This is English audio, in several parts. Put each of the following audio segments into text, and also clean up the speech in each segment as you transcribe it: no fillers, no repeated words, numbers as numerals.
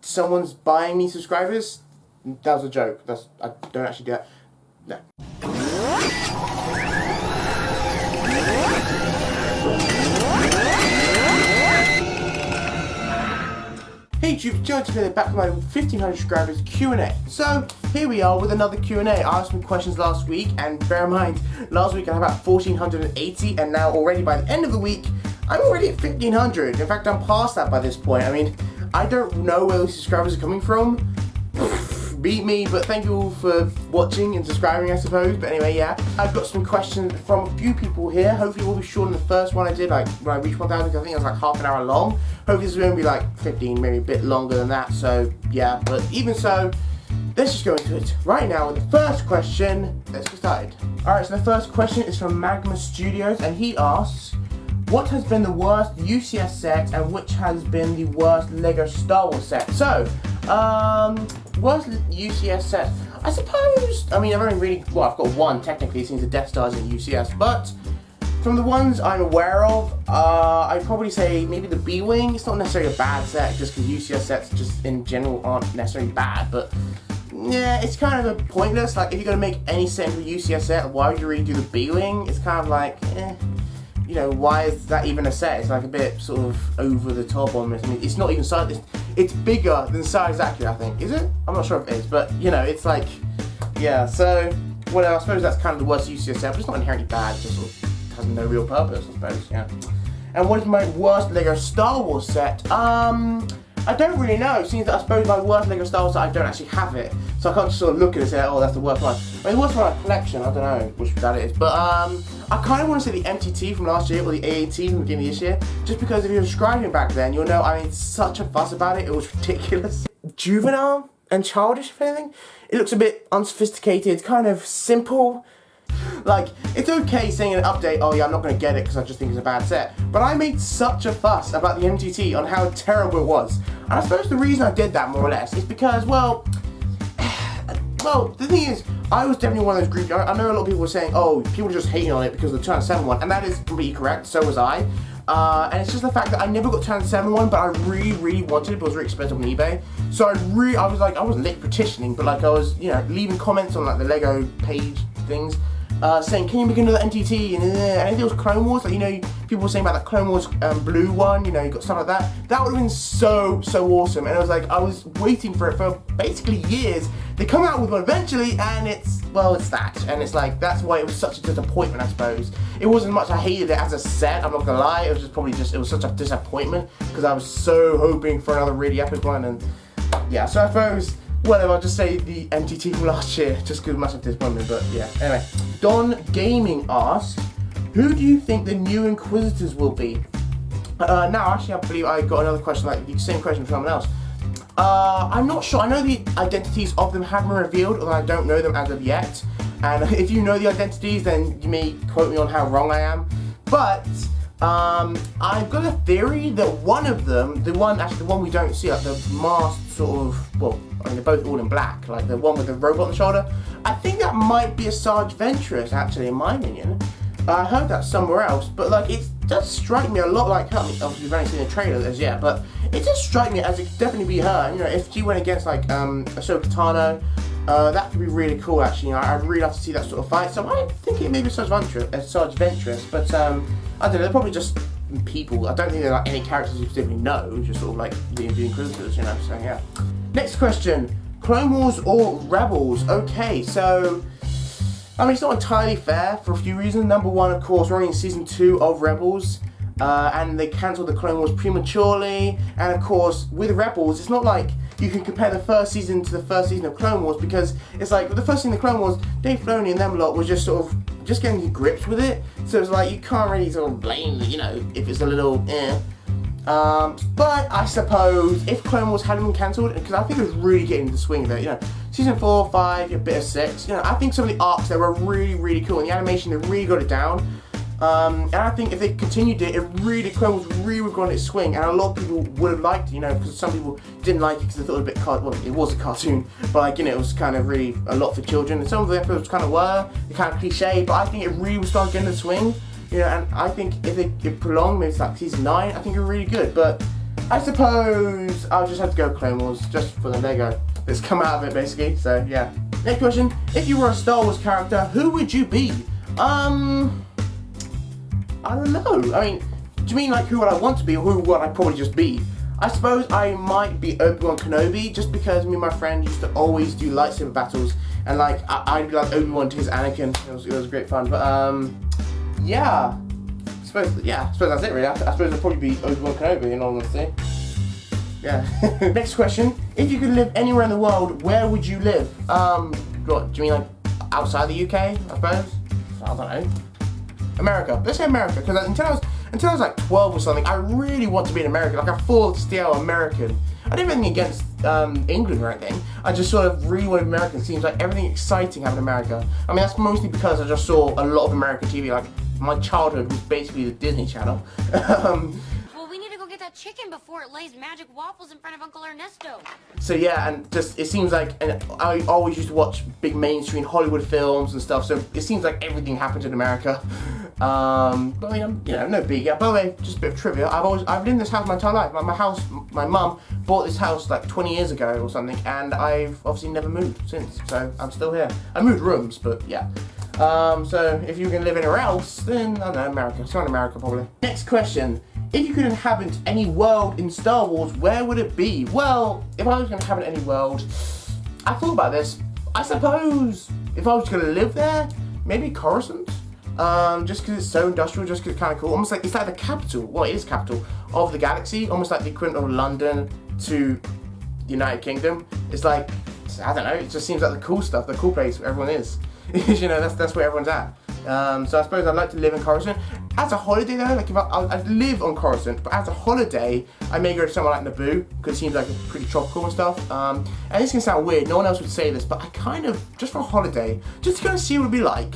someone's buying me subscribers. That was a joke. I don't actually do that. No. Hey YouTube, GeneralJSmith back with my 1500 subscribers Q&A. So here we are with another Q&A. I asked some questions last week, and bear in mind, last week I had about 1480, and now already by the end of the week, I'm already at 1500. In fact, I'm past that by this point. I mean, I don't know where those subscribers are coming from. Beat me, but thank you all for watching and subscribing, I suppose. But anyway, yeah, I've got some questions from a few people here. Hopefully it will be shorter than the first one I did, like when I reached 1000, because I think it was like half an hour long. Hopefully this is going to be like 15, maybe a bit longer than that. So yeah, but even so, let's just go into it right now with the first question. Let's get started. Alright, so the first question is from Magma Studios, and he asks, what has been the worst UCS set and which has been the worst LEGO Star Wars set? So, worst UCS set, I suppose, I mean, I've only really, well, I've got one technically, since the Death Star's in UCS, but from the ones I'm aware of, I'd probably say maybe the B-Wing. It's not necessarily a bad set, just because UCS sets just in general aren't necessarily bad, but yeah, it's kind of a pointless. Like, if you're going to make any set into a UCS set, why would you really do the B-Wing? It's kind of like, you know, why is that even a set? It's like a bit sort of over the top on this. I mean, it's not even size, it's bigger than size accurate, I think. Is it? I'm not sure if it is, but you know, it's like, yeah, so, well, I suppose that's kind of the worst UCS set, but it's not inherently bad, it just sort of has no real purpose, I suppose, yeah. And what is my worst LEGO Star Wars set? I don't really know. It seems that I suppose my worst LEGO Star Wars set, I don't actually have it. So I can't just sort of look at it and say, oh, that's the worst one. I mean, the worst one in my collection, I don't know which that is. But I kind of want to say the MTT from last year, or the AAT from the beginning of this year. Just because if you're subscribing back then, you'll know I made such a fuss about it. It was ridiculous. Juvenile and childish, if anything. It looks a bit unsophisticated, kind of simple. Like, it's okay saying in an update, oh yeah, I'm not going to get it because I just think it's a bad set. But I made such a fuss about the MTT on how terrible it was. And I suppose the reason I did that, more or less, is because, well, the thing is, I was definitely one of those groups. I know a lot of people were saying, oh, people are just hating on it because of the 2007 one, and that is completely correct, so was I. And it's just the fact that I never got 2007 one, but I really wanted it, but it was really expensive on eBay. So I was like, I wasn't lit petitioning, but like I was, you know, leaving comments on like the Lego page things, saying, can you make another MTT? And I think it was Clone Wars, like, you know, people were saying about that Clone Wars blue one, you know, you got stuff like that. That would have been so awesome. And I was like, I was waiting for it for basically years. They come out with one eventually, and it's that. And it's like, that's why it was such a disappointment, I suppose. It wasn't much I hated it as a set, I'm not gonna lie. It was just probably it was such a disappointment, because I was so hoping for another really epic one. And yeah, so I suppose, whatever, I'll just say the MTT from last year, just because massive disappointment, but yeah. Anyway, Don Gaming asks, who do you think the new Inquisitors will be? Now, actually, I believe I got another question, like the same question from someone else. I'm not sure. I know the identities of them have been revealed, although I don't know them as of yet. And if you know the identities, then you may quote me on how wrong I am. But I've got a theory that one of them, the one we don't see, like the masked sort of, well, I mean, they're both all in black, like the one with the robot on the shoulder, I think that might be a Sarge Ventress, actually, in my opinion. I heard that somewhere else, but like, it does strike me a lot like her. I mean, obviously we've only seen the trailer as yet, but it does strike me as it could definitely be her. You know, if she went against like Ahsoka Tano, that could be really cool, actually. You know, I'd really love to see that sort of fight. So I think it may be Sarge Ventress, but I don't know, they're probably just people. I don't think they're like any characters you specifically know, just sort of like the Inquisitors, you know, so yeah. Next question, Clone Wars or Rebels? Okay, so, I mean, it's not entirely fair for a few reasons. Number one, of course, we're only in season 2 of Rebels, and they cancelled the Clone Wars prematurely, and of course, with Rebels, it's not like you can compare the first season to the first season of Clone Wars, because it's like, with the first season of Clone Wars, Dave Filoni and them lot was just sort of, just getting to grips with it, so it's like, you can't really sort of blame, you know, if it's a little, but I suppose if Clone Wars hadn't been cancelled, because I think it was really getting the swing of it, you know, season 4, 5, a bit of 6, you know, I think some of the arcs there were really cool, and the animation, they really got it down, and I think if they continued it, Clone Wars really would have gone its swing, and a lot of people would have liked it, you know, because some people didn't like it because they thought it was a bit, well, it was a cartoon, but like, you know, it was kind of really a lot for children, and some of the episodes kind of were, kind of cliche, but I think it really would start getting the swing. You know, and I think if it prolonged, maybe it's like season 9, I think it would be really good. But I suppose I'll just have to go Clone Wars, just for the Lego that's come out of it, basically, so yeah. Next question, if you were a Star Wars character, who would you be? I don't know. I mean, do you mean like who would I want to be, or who would I probably just be? I suppose I might be Obi-Wan Kenobi, just because me and my friend used to always do lightsaber battles, and like, I'd be like Obi-Wan to his Anakin. It was great fun, but yeah. I suppose that's it really. I suppose I'd probably be Obi-Wan Kenobi, in all honesty. Yeah. Next question. If you could live anywhere in the world, where would you live? What, do you mean like outside the UK, I suppose? I don't know. America. Let's say America, because until I was like 12 or something, I really want to be an American, like a full-scale American. I didn't have anything against England or anything. I just sort of really wanted American. It seems like everything exciting happened in America. I mean, that's mostly because I just saw a lot of American TV. Like, my childhood was basically the Disney Channel. Well, we need to go get that chicken before it lays magic waffles in front of Uncle Ernesto. So yeah, and just, it seems like, and I always used to watch big mainstream Hollywood films and stuff, so it seems like everything happened in America. But I mean, you know, no big. By the way, just a bit of trivia, I've lived in this house my entire life. My mum bought this house like 20 years ago or something, and I've obviously never moved since, so I'm still here. I moved rooms, but yeah. So if you can live anywhere else, then, I don't know, America. So in America, probably. Next question. If you could inhabit any world in Star Wars, where would it be? Well, if I was going to inhabit any world, I thought about this. I suppose if I was going to live there, maybe Coruscant. Just because it's so industrial, just because it's kind of cool. Almost like, it's like the capital, well, it is capital of the galaxy. Almost like the equivalent of London to the United Kingdom. It's like, I don't know, it just seems like the cool stuff, the cool place where everyone is. You know, that's where everyone's at. So I suppose I'd like to live in Coruscant. As a holiday though, like if I'd live on Coruscant, but as a holiday, I may go to somewhere like Naboo, because it seems like it's pretty tropical and stuff. And this can sound weird, no one else would say this, but I kind of, just for a holiday, just to kind of see what it'd be like,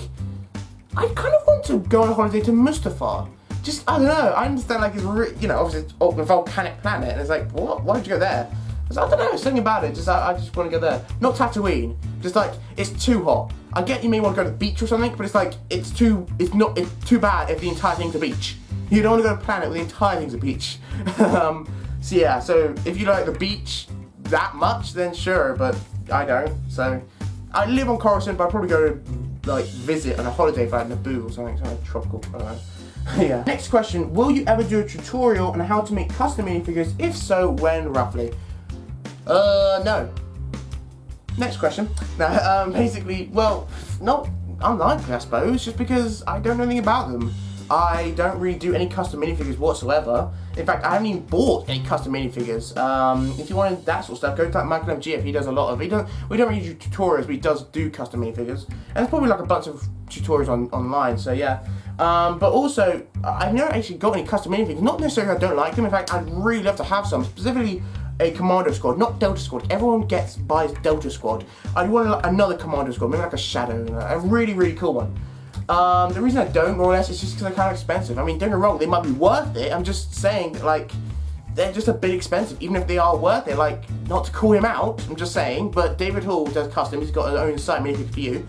I kind of want to go on a holiday to Mustafar. Just, I don't know, I understand like it's, you know, obviously it's a volcanic planet, and it's like, what? Why did you go there? I don't know, something about it, just I just want to go there. Not Tatooine, just like, it's too hot. I get you may want to go to the beach or something, but it's like, it's too bad if the entire thing's a beach. You don't want to go to a planet where the entire thing's a beach. So yeah, so if you like the beach that much, then sure, but I don't. So, I live on Coruscant, but I'd probably go to, like, visit on a holiday for like Naboo or something tropical, I don't know. Yeah. Next question, will you ever do a tutorial on how to make custom minifigures? If so, when, roughly? No. Next question. Now, basically, well, not unlikely, I suppose, just because I don't know anything about them. I don't really do any custom minifigures whatsoever. In fact, I haven't even bought any custom minifigures. If you wanted that sort of stuff, go to like Michael MGF. He does a lot of. We don't really do tutorials, but he does do custom minifigures, and there's probably like a bunch of tutorials online. So yeah. But also, I've never actually got any custom minifigures. Not necessarily I don't like them. In fact, I'd really love to have some, specifically a Commando Squad, not Delta Squad. Everyone buys Delta Squad. I want another Commando Squad, maybe like a Shadow, a really, really cool one. The reason I don't, more or less, is just because they're kind of expensive. I mean, don't get me wrong, they might be worth it. I'm just saying that, like, they're just a bit expensive. Even if they are worth it, like, not to call him out, I'm just saying, but David Hall does custom. He's got his own site minifig for you.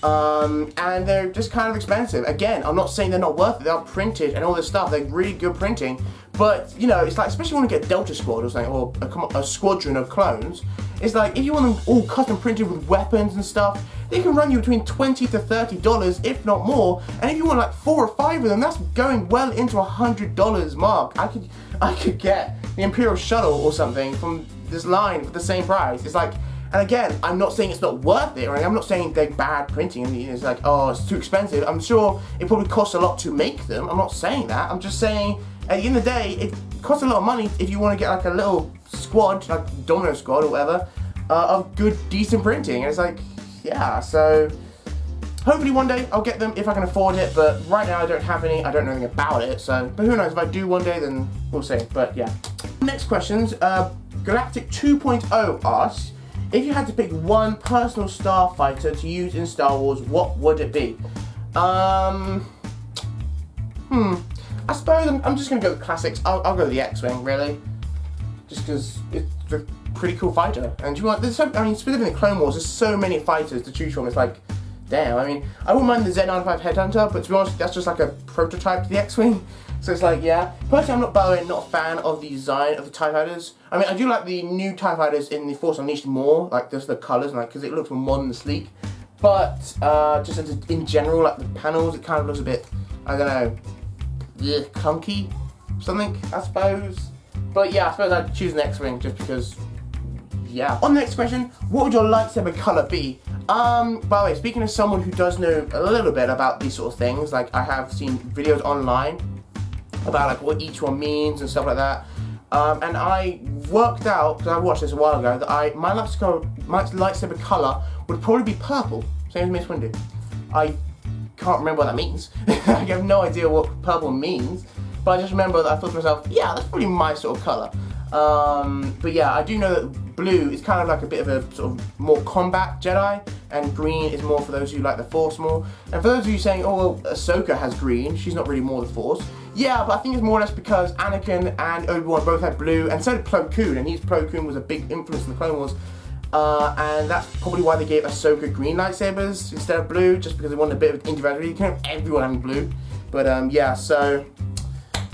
And they're just kind of expensive. Again, I'm not saying they're not worth it. They are printed and all this stuff. They're really good printing. But, you know, it's like, especially when you want to get Delta Squad or something, or a squadron of clones, it's like, if you want them all custom printed with weapons and stuff, they can run you between $20 to $30, if not more. And if you want like 4 or 5 of them, that's going well into $100 mark. I could get the Imperial Shuttle or something from this line for the same price. It's like, and again, I'm not saying it's not worth it, or I'm not saying they're bad printing and it's like, oh, it's too expensive. I'm sure it probably costs a lot to make them. I'm not saying that. I'm just saying, at the end of the day, it costs a lot of money if you want to get like a little squad, like Domino Squad or whatever, of good, decent printing. And it's like, yeah, so hopefully one day I'll get them if I can afford it, but right now I don't have any, I don't know anything about it, so, but who knows, if I do one day, then we'll see, but yeah. Next questions, Galactic 2.0 asks, if you had to pick one personal starfighter to use in Star Wars, what would it be? I suppose I'm just going to go with classics. I'll go with the X-Wing, really. Just because it's a pretty cool fighter. And do you want, I mean, specifically in Clone Wars, there's so many fighters to choose from. It's like, damn, I mean, I wouldn't mind the Z95 Headhunter, but to be honest, that's just like a prototype to the X-Wing. So it's like, yeah. Personally, I'm not, by the way, not a fan of the design of the TIE Fighters. I mean, I do like the new TIE Fighters in the Force Unleashed more, like just the colours, like because it looks more modern and sleek. But just in general, like the panels, it kind of looks a bit, I don't know, clunky, something, I suppose. But yeah, I suppose I'd choose the X-Wing just because, yeah. On the next question, what would your lightsaber colour be? By the way, speaking as someone who does know a little bit about these sort of things, like I have seen videos online about like what each one means and stuff like that. And I worked out, because I watched this a while ago, that my lightsaber colour would probably be purple, same as Miss Windu. I can't remember what that means. I have no idea what purple means, but I just remember that I thought to myself, yeah, that's probably my sort of colour. But yeah, I do know that blue is kind of like a bit of a sort of more combat Jedi, and green is more for those who like the Force more. And for those of you saying, oh well, Ahsoka has green, she's not really more the Force. Yeah, but I think it's more or less because Anakin and Obi-Wan both had blue, and so did Plo Koon, and Plo Koon was a big influence in the Clone Wars. And that's probably why they gave Ahsoka green lightsabers instead of blue, just because they wanted a bit of individuality. You can't have everyone having blue. But yeah, so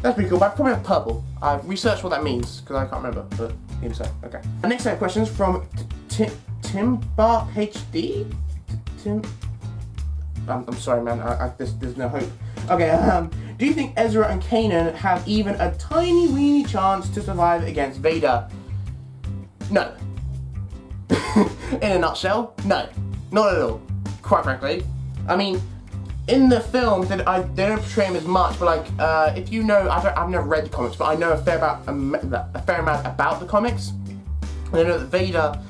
that's pretty cool. But I probably have purple. I've researched what that means, because I can't remember, but maybe so. Okay. The next set of questions from Tim Bark HD? Tim? I'm sorry, man. There's no hope. Okay, do you think Ezra and Kanan have even a tiny weeny chance to survive against Vader? No. In a nutshell, no. Not at all. Quite frankly. I mean, in the film, they don't portray him as much, but like, if you know, I've never read the comics, but I know a fair amount about the comics. And I know that Vader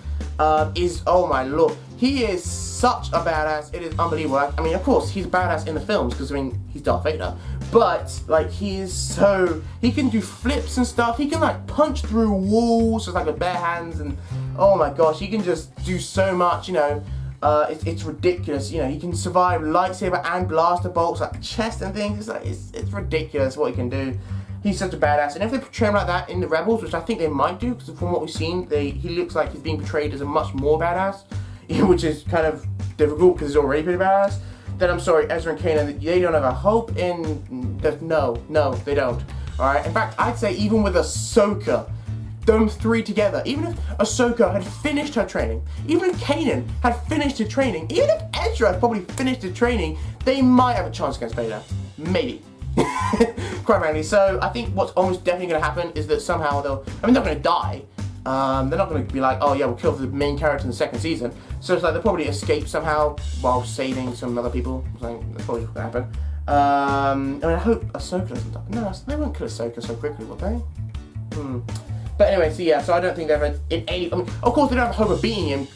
is, oh my lord, he is such a badass, it is unbelievable. I mean, of course, he's a badass in the films, because, I mean, he's Darth Vader. But, like, he can do flips and stuff, he can, like, punch through walls just, like, with bare hands, and, oh my gosh, he can just do so much, you know. It's ridiculous, you know, he can survive lightsaber and blaster bolts, like, chest and things. It's, like, it's ridiculous what he can do. He's such a badass, and if they portray him like that in the Rebels, which I think they might do, because from what we've seen, he looks like he's being portrayed as a much more badass, which is kind of difficult because he's already pretty badass. Then I'm sorry, Ezra and Kanan, they don't have a hope in. No, they don't. All right. In fact, I'd say even with Ahsoka, them three together, even if Ahsoka had finished her training, even if Kanan had finished her training, even if Ezra had probably finished her training, they might have a chance against Vader. Maybe. Quite frankly. So I think what's almost definitely going to happen is that somehow they're not going to die. They're not going to be like, oh yeah, we'll kill the main character in the second season. So it's like they'll probably escape somehow while saving some other people. So that's probably what's going to happen. I mean, I hope Ahsoka doesn't die. No, they won't kill Ahsoka so quickly, will they? But anyway, so yeah, so I don't think they're in any. I mean, of course, they don't have hope of beating him.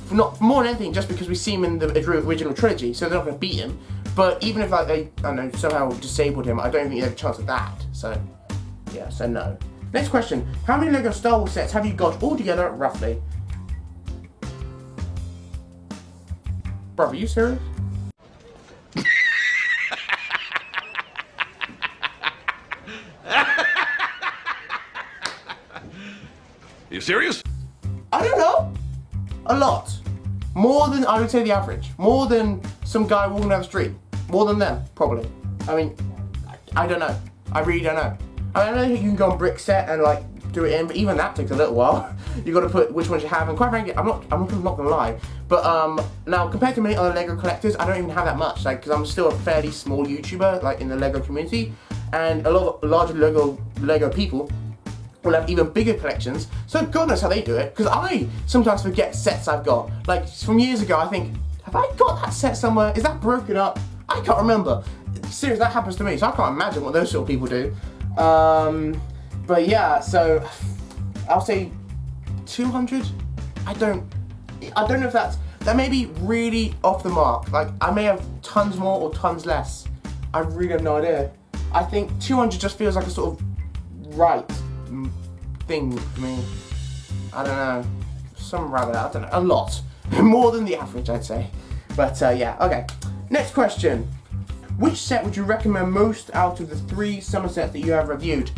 For more than anything, just because we see him in the original trilogy, so they're not going to beat him. But even if like they, I don't know, somehow disabled him, I don't think they have a chance at that. So yeah, so no. Next question: how many Lego Star Wars sets have you got altogether, roughly? Bro, are you serious? You serious? I don't know. A lot. More than, I would say, the average. More than some guy walking down the street. More than them, probably. I mean, I don't know. I really don't know. I know you can go on brick set and like do it in, but even that takes a little while. You got to put which ones you have, and quite frankly, I'm not gonna lie. But now compared to many other Lego collectors, I don't even have that much. Like, because I'm still a fairly small YouTuber, like in the Lego community, and a lot of larger Lego people will have even bigger collections, so God knows how they do it, because I sometimes forget sets I've got. Like, from years ago, I think, have I got that set somewhere? Is that broken up? I can't remember. Seriously, that happens to me, so I can't imagine what those sort of people do. But yeah, so, I'll say 200? I don't know if that may be really off the mark. Like, I may have tons more or tons less. I really have no idea. I think 200 just feels like a sort of right thing for me. I don't know, something rather, I don't know, a lot. More than the average, I'd say. But yeah, okay. Next question. Which set would you recommend most out of the 3 summer sets that you have reviewed?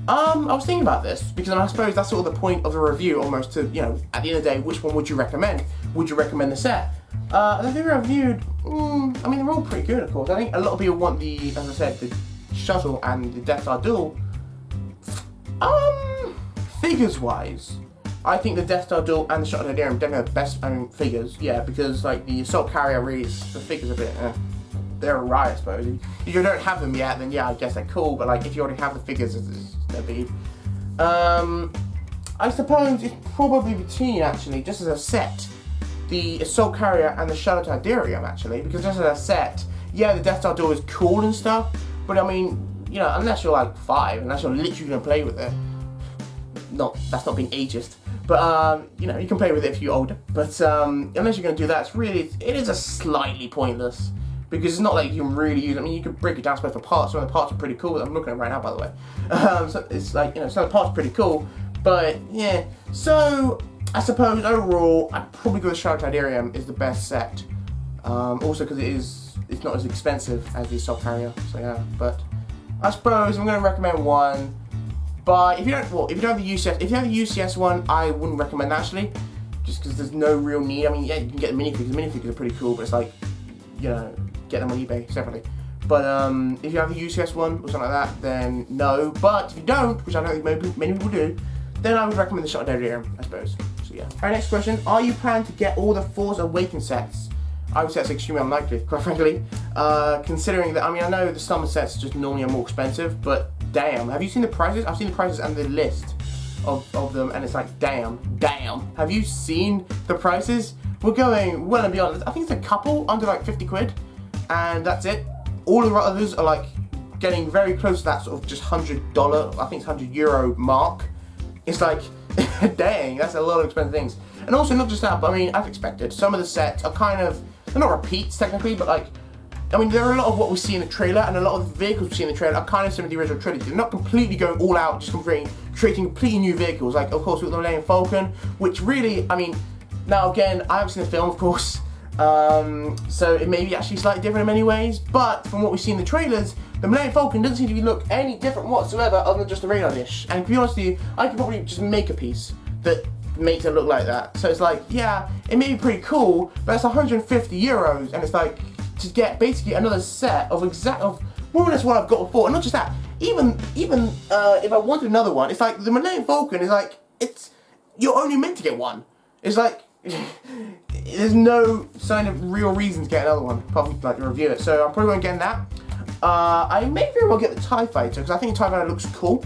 I was thinking about this, because I suppose that's sort of the point of the review, almost, to, you know, at the end of the day, which one would you recommend? Would you recommend the set? The thing I reviewed, I mean, they're all pretty good, of course. I think a lot of people want the, as I said, the shuttle and the Death Star duel, figures-wise, I think the Death Star duel and the Shuttle Titanium definitely have the best figures. Yeah, because like the Assault Carrier really, the figures a bit, they're alright, I suppose. If you don't have them yet, then yeah, I guess they're cool. But like, if you already have the figures, they're big. I suppose it's probably between actually, just as a set, the Assault Carrier and the Shuttle Titanium actually, because just as a set, yeah, the Death Star duel is cool and stuff. But I mean, you know, unless you're like 5, unless you're literally gonna play with it. That's not being ageist. But, you know, you can play with it if you're older. But, unless you're going to do that, it is a slightly pointless. Because it's not like you can really use it. I mean, you can break it down for parts. Some of the parts are pretty cool. I'm looking at it right now, by the way. So it's like, you know, some of the parts are pretty cool. But, yeah. So, I suppose, overall, I'd probably go with Shuttle Titanium is the best set. Also, because it's not as expensive as the Assault Carrier. So, yeah. But, I suppose I'm going to recommend one. But if you don't have the UCS one, I wouldn't recommend that actually, just because there's no real need. I mean, yeah, you can get the minifigures. The minifigures are pretty cool, but it's like, you know, get them on eBay separately. But if you have the UCS one or something like that, then no. But if you don't, which I don't think many people do, then I would recommend the Shuttle Titanium, I suppose. So yeah. Alright, next question: are you planning to get all the Force Awakens sets? I would say it's extremely unlikely, quite frankly. Considering that, I mean, I know the summer sets just normally are more expensive, but damn, have you seen the prices? I've seen the prices and the list of them, and it's like, damn. Have you seen the prices? We're going well and beyond. I think it's a couple under like 50 quid, and that's it. All of the others are like getting very close to that sort of just $100, I think it's €100 mark. It's like, dang, that's a lot of expensive things. And also, not just that, but I mean, as expected, some of the sets are kind of, they're not repeats technically, but like, I mean, there are a lot of what we see in the trailer, and a lot of the vehicles we see in the trailer are kind of similar to the original trilogy. They're not completely going all out, just creating completely new vehicles. Like, of course, with the Millennium Falcon, which really, I mean, now again, I haven't seen the film, of course, so it may be actually slightly different in many ways, but from what we see in the trailers, the Millennium Falcon doesn't seem to look any different whatsoever other than just a radar dish. And to be honest with you, I could probably just make a piece that makes it look like that. So it's like, yeah, it may be pretty cool, but it's €150, and it's like, to get basically another set of more or less what I've got before. And not just that, even if I wanted another one, it's like the Millennium Falcon is like, you're only meant to get one. It's like, there's no sign of real reason to get another one, apart from like review it. So I'm probably going to get that. I may very well get the TIE Fighter, because I think the TIE Fighter looks cool.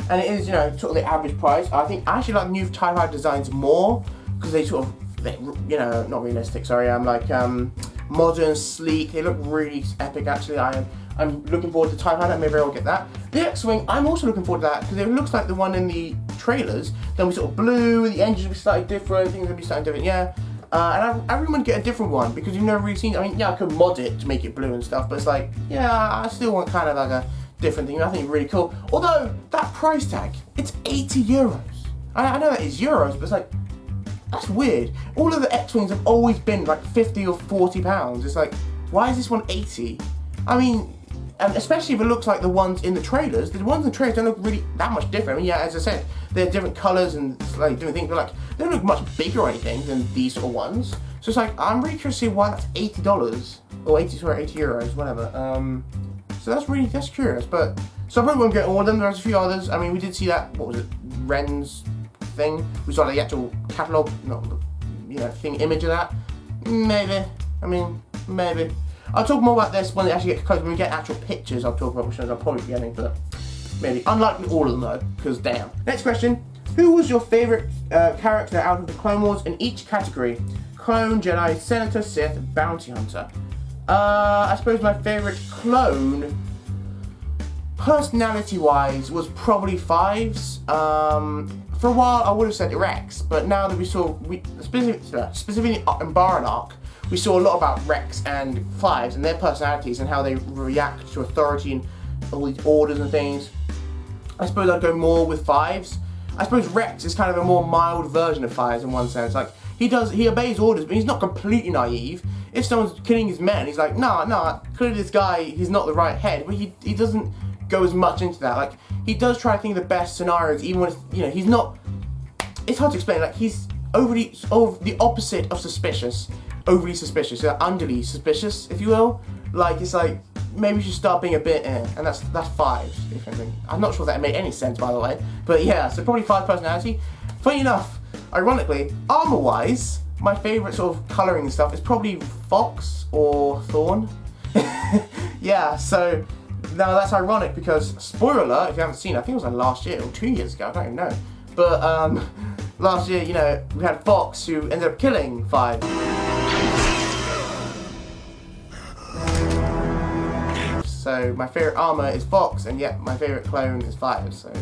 And it is, you know, sort of the average price. I actually like the new TIE Fighter designs more, because they sort of, you know, not realistic, sorry, I'm like, modern, sleek, they look really epic actually. I'm looking forward to TIE Fighter, maybe I'll get that. The X-Wing, I'm also looking forward to that, because it looks like the one in the trailers, then we sort of blue, the engines will be slightly different, things will be slightly different, yeah. And I really want to get a different one, because you've never really seen it. I mean, yeah, I could mod it to make it blue and stuff, but it's like, yeah, I still want kind of like a different thing. I think it's really cool. Although, that price tag, it's €80. I know that is euros, but it's like, that's weird. All of the X-Wings have always been like 50 or 40 pounds. It's like, why is this one 80? I mean, and especially if it looks like the ones in the trailers. The ones in the trailers don't look really that much different. I mean, yeah, as I said, they're different colours and like different things, but like, they don't look much bigger or anything than these sort of ones. So it's like, I'm really curious to see why that's $80. Or 80 euros, whatever. So that's curious, but, so I probably won't get all of them. There's a few others. I mean, we did see that, what was it, Ren's thing. We saw the actual catalogue, not the, you know, image of that. Maybe. I mean, maybe. I'll talk more about this when it actually gets close. When we get actual pictures, I'll talk about which ones I'll probably be getting, but maybe. Unlikely all of them though, because damn. Next question. Who was your favourite character out of the Clone Wars in each category? Clone, Jedi, Senator, Sith, Bounty Hunter. I suppose my favourite clone, personality-wise, was probably Fives. For a while, I would have said Rex, but now that specifically in Baron Arc, we saw a lot about Rex and Fives and their personalities and how they react to authority and all these orders and things. I suppose I'd go more with Fives. I suppose Rex is kind of a more mild version of Fives in one sense. Like, he obeys orders, but he's not completely naive. If someone's killing his men, he's like, nah, clearly this guy, he's not the right head, but he doesn't go as much into that. Like, he does try to think of the best scenarios, even when, you know, he's not, it's hard to explain, like, he's the opposite of suspicious, overly suspicious, underly suspicious, if you will. Like, it's like, maybe should start being a bit and that's 5, if anything. I'm not sure if that made any sense, by the way, but yeah, so probably 5 personality. Funny enough, ironically, armor-wise, my favourite sort of colouring stuff is probably Fox or Thorn. Yeah, so now that's ironic because, spoiler alert, if you haven't seen it, I think it was like last year or 2 years ago, I don't even know. But last year, you know, we had Fox who ended up killing 5. So my favourite armour is Fox, and yet my favourite clone is 5, so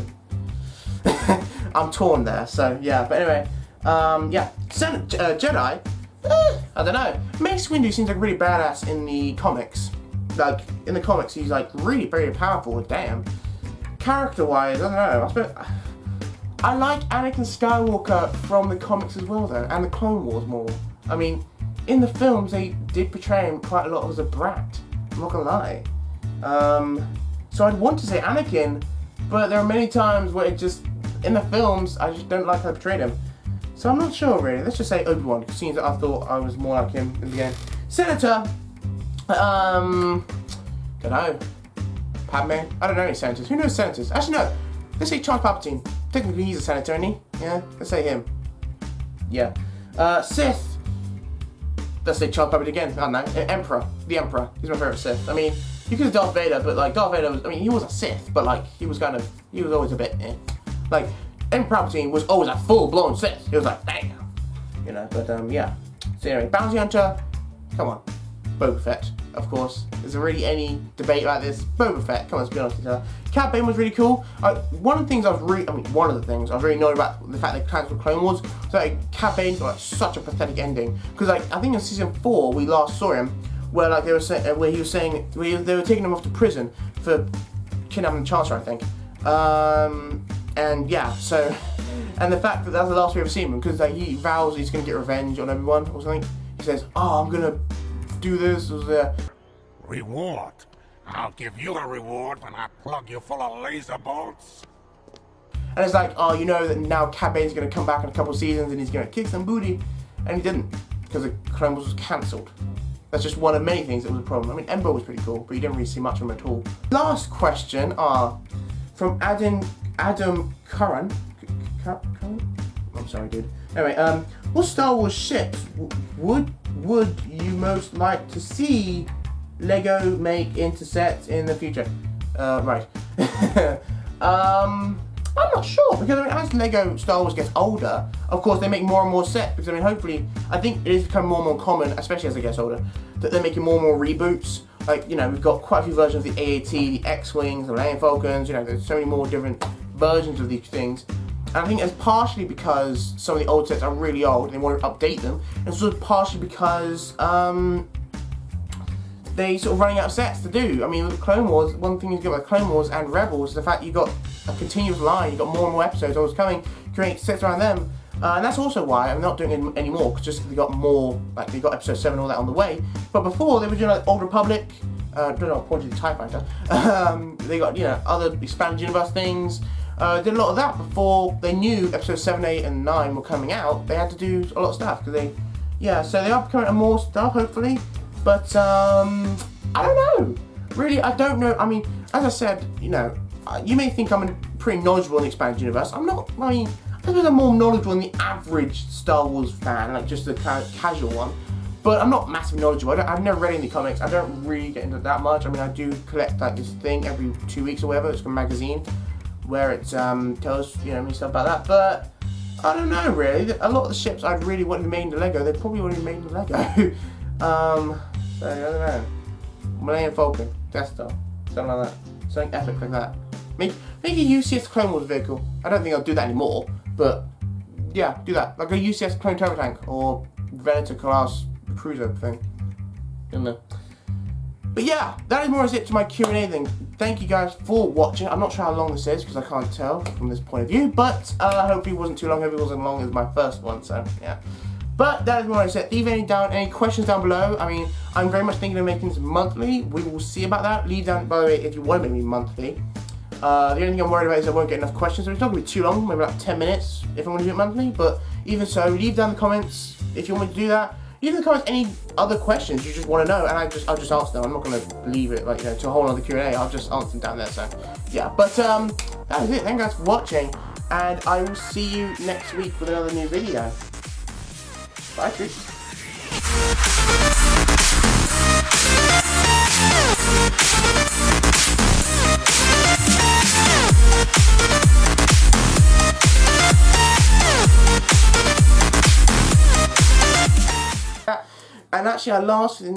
I'm torn there, so yeah, but anyway, yeah, Jedi, I don't know, Mace Windu seems like really badass in the comics. Like, in the comics he's like really very powerful, damn. Character-wise, I don't know, I like Anakin Skywalker from the comics as well though, and the Clone Wars more. I mean, in the films they did portray him quite a lot as a brat, I'm not gonna lie. So I'd want to say Anakin, but there are many times where it just, in the films, I just don't like how they portrayed him. So I'm not sure really, let's just say Obi-Wan, because seems that I thought I was more like him in the beginning. Senator, don't know. Padme? I don't know any senators. Who knows senators? Actually no, let's say Charles Palpatine. Technically he's a senator, isn't he? Yeah, let's say him. Yeah. Sith. Let's say Charles Palpatine again, I don't know. Emperor. The Emperor. He's my favourite Sith. I mean, you could have Darth Vader, but like Darth Vader was, I mean, he was a Sith, but like he was always a bit like Emperor Palpatine was always a full-blown Sith. He was like, damn. You know, but yeah. So anyway, Bounty Hunter, come on. Boba Fett, of course. Is there really any debate about this? Boba Fett, come on, let's be honest with you. Cad Bane was really cool. One of the things I was really annoyed about the fact they cancelled Clone Wars, so like, Cad Bane got like such a pathetic ending. Because like, I think in season 4 we last saw him, where like they were saying, they were taking him off to prison for kidnapping the Chancellor, I think. And yeah, so, and the fact that that's the last we ever seen him, because like he vows he's gonna get revenge on everyone or something. He says, "Oh, I'm gonna do this." Reward? I'll give you a reward when I plug you full of laser bolts. And it's like, oh, you know that now Cad Bane's gonna come back in a couple seasons and he's gonna kick some booty, and he didn't because the Clone Wars was cancelled. That's just one of many things that was a problem. I mean, Ember was pretty cool, but you didn't really see much of him at all. Last question from Adam Curran. I'm sorry, dude. Anyway, what Star Wars ships would you most like to see Lego make into sets in the future? Right. I'm not sure, because I mean, as Lego Star Wars gets older, of course they make more and more sets, because I mean, hopefully, I think it is becoming more and more common, especially as it gets older, that they're making more and more reboots. Like, you know, we've got quite a few versions of the AAT, the X-Wings, the Millennium Falcons, you know, there's so many more different versions of these things. And I think it's partially because some of the old sets are really old and they want to update them, and it's also partially because they sort of running out of sets to do. I mean, with Clone Wars, one thing you get with Clone Wars and Rebels is the fact you got a continuous line, you got more and more episodes always coming, create sets around them. And that's also why I'm not doing it anymore, because just they got more, like they got episode 7 and all that on the way. But before they were doing like Old Republic, don't know, pointing to the TIE Fighter. They got, you know, other expanded universe things. Did a lot of that before they knew episode 7, 8, and 9 were coming out. They had to do a lot of stuff because they, yeah. So they are becoming more stuff hopefully. But I don't know. Really, I don't know. I mean, as I said, you know, you may think I'm pretty knowledgeable in the expanded universe. I'm not. I mean, I suppose I'm more knowledgeable than the average Star Wars fan, like just the kind of casual one. But I'm not massively knowledgeable. I've never read any comics. I don't really get into that much. I mean, I do collect like this thing every 2 weeks or whatever. It's a magazine where it tells, you know, me stuff about that. But I don't know really. A lot of the ships I'd really want to be made into Lego, they probably already made into Lego. So I don't know. Millennium Falcon, Death Star, something like that. Something epic like that. Make a UCS Clone Wars vehicle. I don't think I'll do that anymore, but yeah, do that. Like a UCS Clone Turbo Tank or Venator class cruiser thing. In there. But yeah, that is more or less it to my Q&A thing. Thank you guys for watching. I'm not sure how long this is because I can't tell from this point of view, but hopefully it wasn't too long. Hopefully it wasn't as long as my first one, so yeah. But that is more or less it. Leave any questions down below. I mean, I'm very much thinking of making this monthly. We will see about that. Leave down, by the way, if you want to make me monthly. The only thing I'm worried about is I won't get enough questions, so it's not going to be too long, maybe like 10 minutes if I want to do it monthly. But even so, leave down in the comments if you want me to do that. Leave in the comments any other questions you just want to know, and I'll just answer them. I'm not going to leave it like, you know, to a whole other Q&A. I'll just answer them down there. So yeah, but that was it. Thank you guys for watching, and I will see you next week with another new video. Bye, troops. And actually, I lasted in